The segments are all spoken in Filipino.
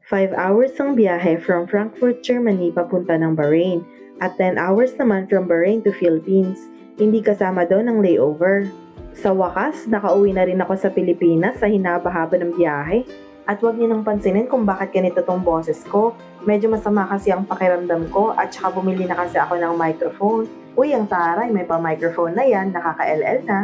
5 hours ang biyahe from Frankfurt, Germany papunta ng Bahrain at 10 hours naman from Bahrain to Philippines, hindi kasama doon ang layover. Sa wakas, nakauwi na rin ako sa Pilipinas sa hinaba-haba ng biyahe. At huwag niyo nang pansinin kung bakit ganito tong boses ko. Medyo masama kasi ang pakiramdam ko at saka bumili na kasi ako ng microphone. Uy, ang taray, may pa-microphone na yan, nakaka-LL na.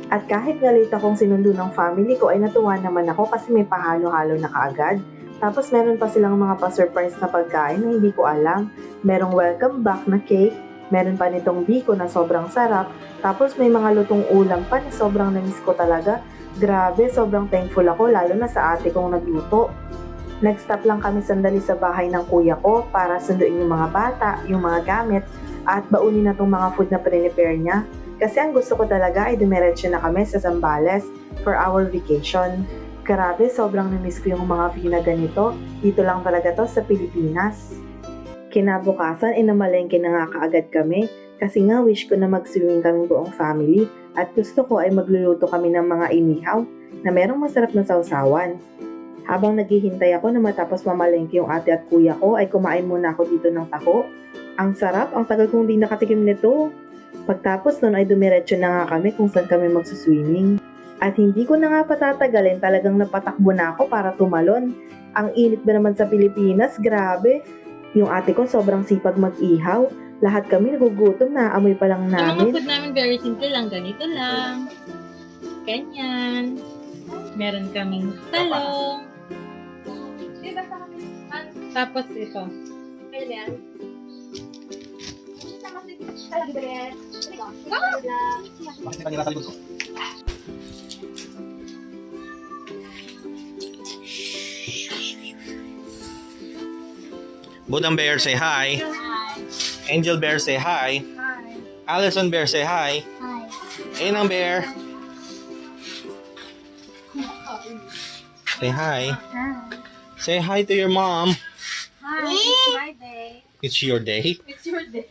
At kahit nga late akong sinundo ng family ko ay natuwa naman ako kasi may pahalo-halo na kaagad. Tapos meron pa silang mga pa-surprise na pagkain na hindi ko alam. Merong welcome back na cake, meron pa nitong biko na sobrang sarap, tapos may mga lutong ulam pa na sobrang namiss ko talaga. Grabe, sobrang thankful ako lalo na sa ate kong nagluto. Nag-stop lang kami sandali sa bahay ng kuya ko para sunduin yung mga bata, yung mga gamit, at baunin na tong mga food na prepare niya. Kasi ang gusto ko talaga ay dumiretso na kami sa Zambales for our vacation. Grabe, sobrang namiss ko yung mga view na ganito. Dito lang talaga to sa Pilipinas. Kinabukasan, inamalengke na nga kaagad kami kasi nga wish ko na mag-swimming kami buong family at gusto ko ay magluluto kami ng mga inihaw na merong masarap na sausawan. Habang naghihintay ako na matapos mamalengke yung ate at kuya ko ay kumain muna ako dito ng taho. Ang sarap, ang tagal kong di nakatikim nito. Pagtapos nun ay dumiretso na nga kami kung saan kami magsuswimming. At hindi ko na nga patatagalin, talagang napatakbo na ako para tumalon. Ang init ba naman sa Pilipinas, grabe. Yung ate ko sobrang sipag mag-ihaw. Lahat kami nagugutom na, amoy pa lang Ang mga namin. food namin very simple lang, ganito lang. Ganyan. Meron kaming talong. Tapos ito. Bakit pa nila sa likod ko? Budang Bear, say hi. Angel Bear, say hi. Allison Bear, say hi. Inang Bear. Say hi. Say hi to your mom. Hi, it's my day. It's your day. It's your day.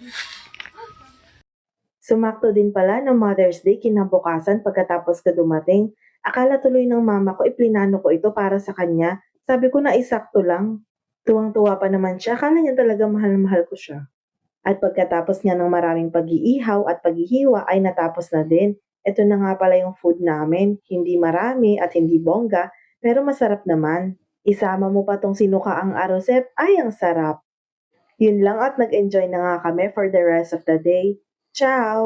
Sumakto din pala ng Mother's Day kinabukasan pagkatapos ko dumating. Akala tuloy ng mama ko iplinano ko ito para sa kanya. Sabi ko na isakto lang. Tuwang-tuwa pa naman siya, akala niya talaga mahal-mahal ko siya. At pagkatapos niya ng maraming pag-iihaw at paghihiwa ay natapos na din. Ito na nga pala yung food namin. Hindi marami at hindi bongga, pero masarap naman. Isama mo pa tong sinukaang arosep, ay ang sarap. Yun lang at nag-enjoy na nga kami for the rest of the day. Ciao!